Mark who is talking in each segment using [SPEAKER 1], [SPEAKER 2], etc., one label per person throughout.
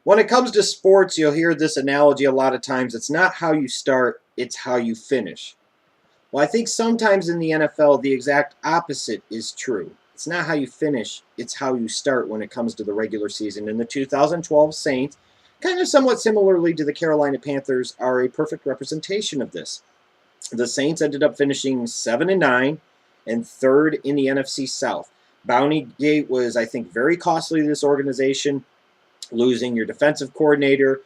[SPEAKER 1] When it comes to sports, you'll hear this analogy a lot of times. It's not how you start, it's how you finish. Well, I think sometimes in the NFL, the exact opposite is true. It's not how you finish, it's how you start when it comes to the regular season. And the 2012 Saints, kind of somewhat similarly to the Carolina Panthers, are a perfect representation of this. The Saints ended up finishing 7-9 and third in the NFC South. Bounty Gate was, I think, very costly to this organization, losing your defensive coordinator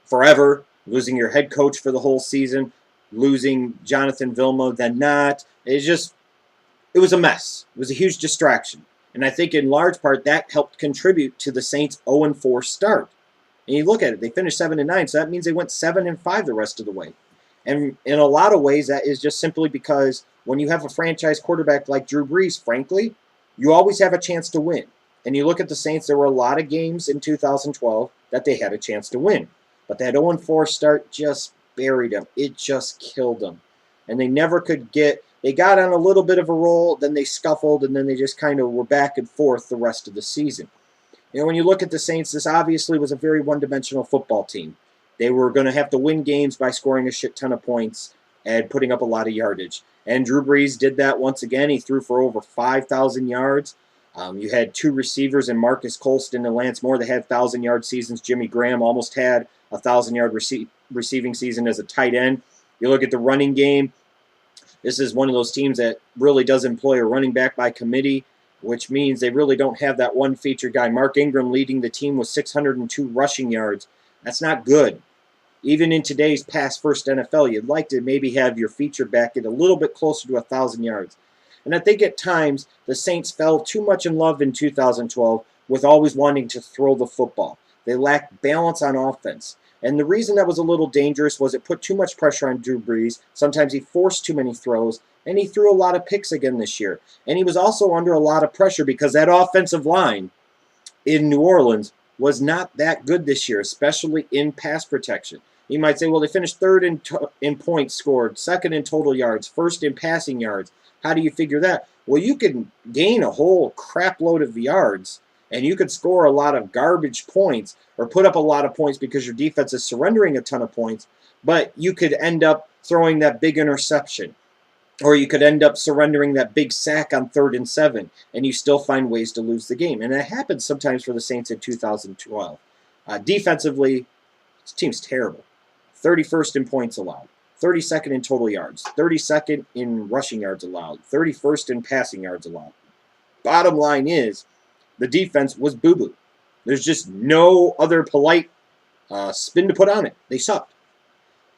[SPEAKER 1] forever, losing your head coach for the whole season, losing Jonathan Vilma, then not. It was a mess. It was a huge distraction. And I think in large part that helped contribute to the Saints' 0-4 start. And you look at it, they finished 7-9, so that means they went 7-5 the rest of the way. And in a lot of ways, that is just simply because when you have a franchise quarterback like Drew Brees, frankly, you always have a chance to win. And you look at the Saints, there were a lot of games in 2012 that they had a chance to win. But that 0-4 start just buried them. It just killed them. And they never could they got on a little bit of a roll, then they scuffled, and then they just kind of were back and forth the rest of the season. When you look at the Saints, this obviously was a very one-dimensional football team. They were going to have to win games by scoring a shit ton of points and putting up a lot of yardage. And Drew Brees did that once again. He threw for over 5,000 yards. You had two receivers in Marcus Colston and Lance Moore that had 1,000-yard seasons. Jimmy Graham almost had a 1,000-yard receiving season as a tight end. You look at the running game. This is one of those teams that really does employ a running back by committee, which means they really don't have that one featured guy. Mark Ingram leading the team with 602 rushing yards. That's not good. Even in today's pass-first NFL, you'd like to maybe have your featured back get a little bit closer to 1,000 yards. And I think at times the Saints fell too much in love in 2012 with always wanting to throw the football. They lacked balance on offense. And the reason that was a little dangerous was it put too much pressure on Drew Brees. Sometimes he forced too many throws, and he threw a lot of picks again this year. And he was also under a lot of pressure because that offensive line in New Orleans was not that good this year, especially in pass protection. You might say, well, they finished third in points scored, second in total yards, first in passing yards. How do you figure that? Well, you can gain a whole crap load of yards, and you could score a lot of garbage points or put up a lot of points because your defense is surrendering a ton of points, but you could end up throwing that big interception, or you could end up surrendering that big sack on 3rd and 7, and you still find ways to lose the game. And that happens sometimes for the Saints in 2012. Defensively, this team's terrible. 31st in points allowed, 32nd in total yards, 32nd in rushing yards allowed, 31st in passing yards allowed. Bottom line is, the defense was boo-boo. There's just no other polite spin to put on it. They sucked.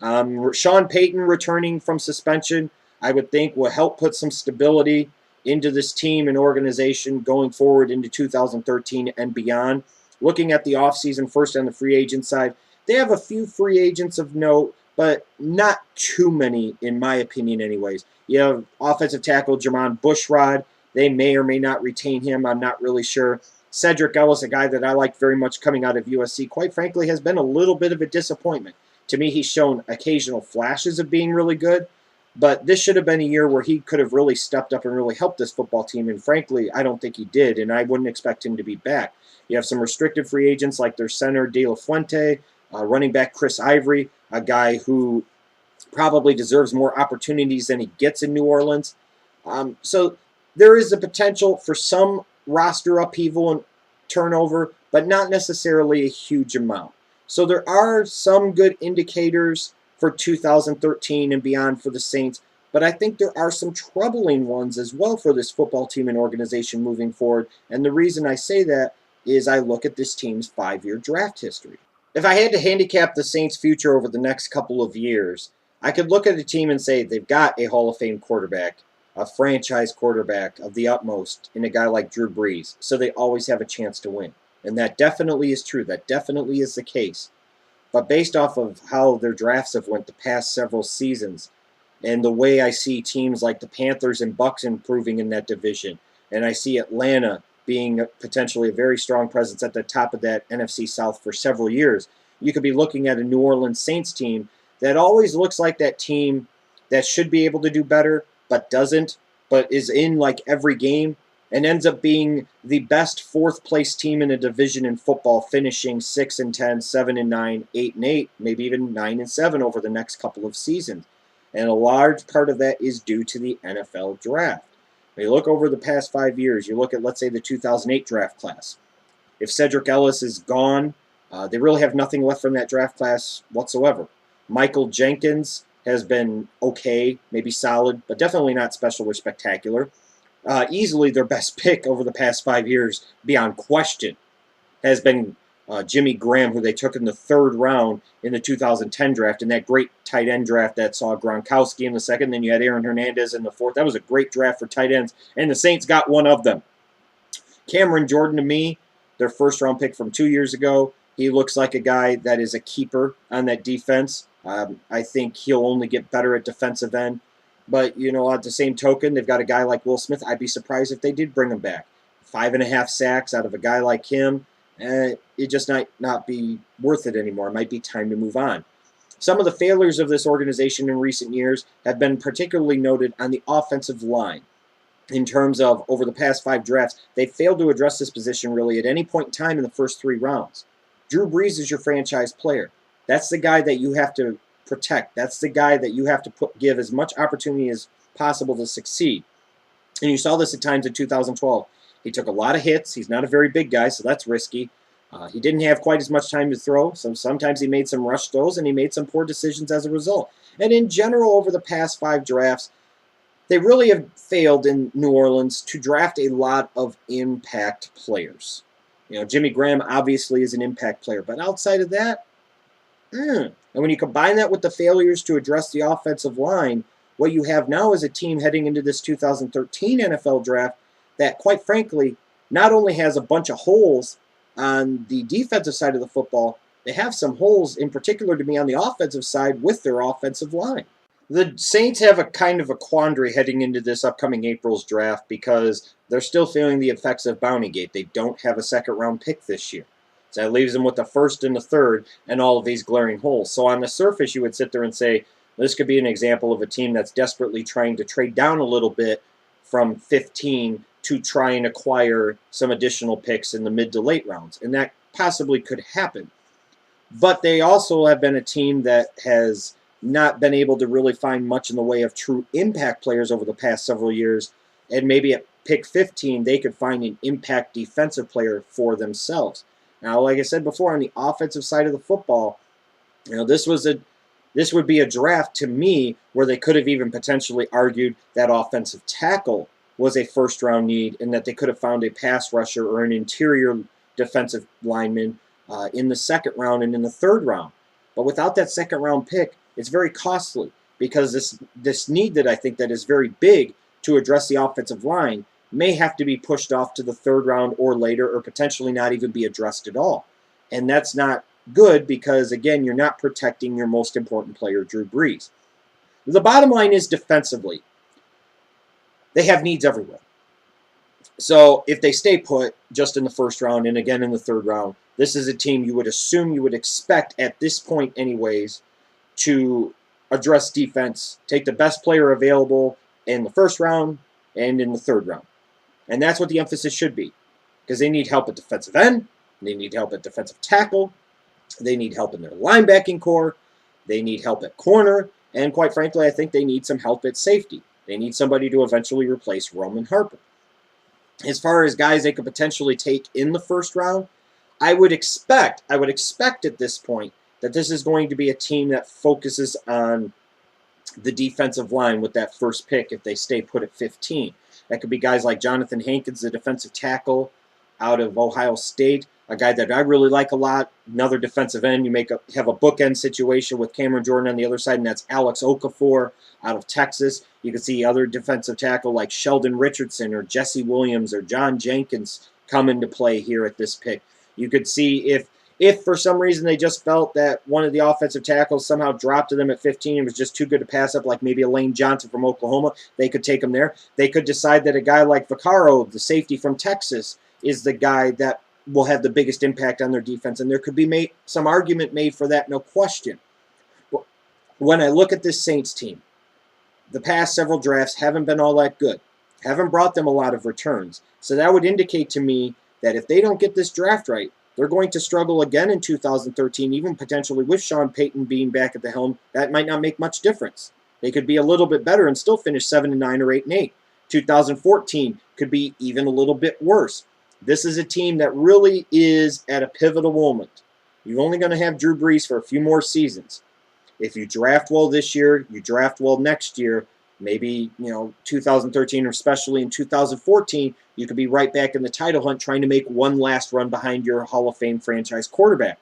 [SPEAKER 1] Sean Payton returning from suspension, I would think, will help put some stability into this team and organization going forward into 2013 and beyond. Looking at the offseason, first on the free agent side, they have a few free agents of note, but not too many, in my opinion anyways. You have offensive tackle Jermon Bushrod. They may or may not retain him. I'm not really sure. Cedric Ellis, a guy that I like very much coming out of USC, quite frankly, has been a little bit of a disappointment. To me, he's shown occasional flashes of being really good, but this should have been a year where he could have really stepped up and really helped this football team, and frankly, I don't think he did, and I wouldn't expect him to be back. You have some restricted free agents like their center, De La Fuente, running back Chris Ivory, a guy who probably deserves more opportunities than he gets in New Orleans. So there is a potential for some roster upheaval and turnover, but not necessarily a huge amount. So there are some good indicators for 2013 and beyond for the Saints, but I think there are some troubling ones as well for this football team and organization moving forward. And the reason I say that is I look at this team's 5-year draft history. If I had to handicap the Saints' future over the next couple of years, I could look at a team and say they've got a Hall of Fame quarterback, a franchise quarterback of the utmost in a guy like Drew Brees, so they always have a chance to win. And that definitely is true. That definitely is the case. But based off of how their drafts have went the past several seasons, and the way I see teams like the Panthers and Bucks improving in that division, and I see Atlanta being potentially a very strong presence at the top of that NFC South for several years, you could be looking at a New Orleans Saints team that always looks like that team that should be able to do better, but doesn't, but is in like every game and ends up being the best fourth-place team in a division in football, finishing 6-10, 7-9, 8-8, maybe even 9-7 over the next couple of seasons. And a large part of that is due to the NFL draft. When you look over the past 5 years, you look at, let's say, the 2008 draft class. If Cedric Ellis is gone, they really have nothing left from that draft class whatsoever. Michael Jenkins has been okay, maybe solid, but definitely not special or spectacular. Easily their best pick over the past 5 years, beyond question, has been Jimmy Graham, who they took in the 3rd round in the 2010 draft, in that great tight end draft that saw Gronkowski in the 2nd, then you had Aaron Hernandez in the 4th. That was a great draft for tight ends, and the Saints got one of them. Cameron Jordan, to me, their 1st-round pick from 2 years ago, he looks like a guy that is a keeper on that defense. I think he'll only get better at defensive end. But, at the same token, they've got a guy like Will Smith. I'd be surprised if they did bring him back. 5.5 sacks out of a guy like him, it just might not be worth it anymore. It might be time to move on. Some of the failures of this organization in recent years have been particularly noted on the offensive line. In terms of over the past 5 drafts, they failed to address this position really at any point in time in the first 3 rounds. Drew Brees is your franchise player. That's the guy that you have to protect. That's the guy that you have to give as much opportunity as possible to succeed. And you saw this at times in 2012. He took a lot of hits. He's not a very big guy, so that's risky. He didn't have quite as much time to throw, so sometimes he made some rush throws, and he made some poor decisions as a result. And in general, over the past 5 drafts, they really have failed in New Orleans to draft a lot of impact players. Jimmy Graham obviously is an impact player, but outside of that, and when you combine that with the failures to address the offensive line, what you have now is a team heading into this 2013 NFL draft that, quite frankly, not only has a bunch of holes on the defensive side of the football, they have some holes in particular to me on the offensive side with their offensive line. The Saints have a kind of a quandary heading into this upcoming April's draft because they're still feeling the effects of Bountygate. They don't have a 2nd-round pick this year. So that leaves them with the 1st and the 3rd and all of these glaring holes. So on the surface, you would sit there and say, this could be an example of a team that's desperately trying to trade down a little bit from 15 to try and acquire some additional picks in the mid to late rounds. And that possibly could happen. But they also have been a team that has not been able to really find much in the way of true impact players over the past several years. And maybe at pick 15, they could find an impact defensive player for themselves. Now, like I said before, on the offensive side of the football, this would be a draft to me where they could have even potentially argued that offensive tackle was a 1st-round need and that they could have found a pass rusher or an interior defensive lineman in the 2nd round and in the 3rd round. But without that 2nd-round pick, it's very costly because this need that I think that is very big to address the offensive line may have to be pushed off to the 3rd round or later, or potentially not even be addressed at all. And that's not good because, again, you're not protecting your most important player, Drew Brees. The bottom line is defensively, they have needs everywhere. So if they stay put just in the 1st round and again in the 3rd round, this is a team you would assume, you would expect at this point anyways, to address defense, take the best player available in the 1st round and in the 3rd round. And that's what the emphasis should be, because they need help at defensive end, they need help at defensive tackle, they need help in their linebacking core, they need help at corner, and quite frankly, I think they need some help at safety. They need somebody to eventually replace Roman Harper. As far as guys they could potentially take in the 1st round, I would expect at this point that this is going to be a team that focuses on the defensive line with that 1st pick if they stay put at 15. That could be guys like Jonathan Hankins, the defensive tackle out of Ohio State, a guy that I really like a lot, another defensive end. You have a bookend situation with Cameron Jordan on the other side, and that's Alex Okafor out of Texas. You can see other defensive tackle like Sheldon Richardson or Jesse Williams or John Jenkins come into play here at this pick. You could see if for some reason they just felt that one of the offensive tackles somehow dropped to them at 15 and was just too good to pass up, like maybe a Lane Johnson from Oklahoma, they could take him there. They could decide that a guy like Vaccaro, the safety from Texas, is the guy that will have the biggest impact on their defense, and there could be some argument made for that, no question. When I look at this Saints team, the past several drafts haven't been all that good. haven't brought them a lot of returns. So that would indicate to me that if they don't get this draft right, they're going to struggle again in 2013, even potentially with Sean Payton being back at the helm. That might not make much difference. They could be a little bit better and still finish 7-9 or 8-8. 2014 could be even a little bit worse. This is a team that really is at a pivotal moment. You're only going to have Drew Brees for a few more seasons. If you draft well this year, you draft well next year, maybe 2013 or especially in 2014, you could be right back in the title hunt trying to make one last run behind your Hall of Fame franchise quarterback.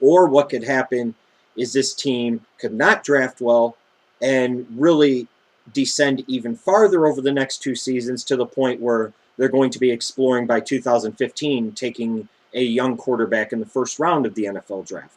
[SPEAKER 1] Or what could happen is this team could not draft well and really descend even farther over the next 2 seasons to the point where they're going to be exploring by 2015 taking a young quarterback in the first round of the NFL draft.